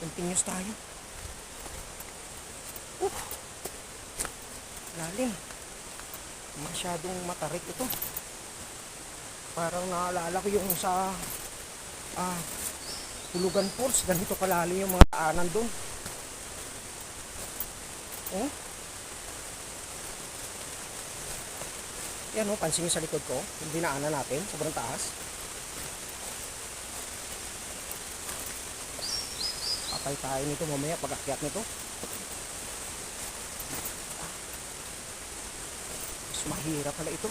Continuous tayo. Lalim. Masyadong matarik ito. Parang naalala ko yung sa Hulugan Falls. Ganito kalalim yung mga daanan doon. Oh. Yan o, pansin nyo sa likod ko. Yung dinaanan natin, sobrang taas. Patay tayo nito mamaya pag akyat nito. Mas mahirap pala ito.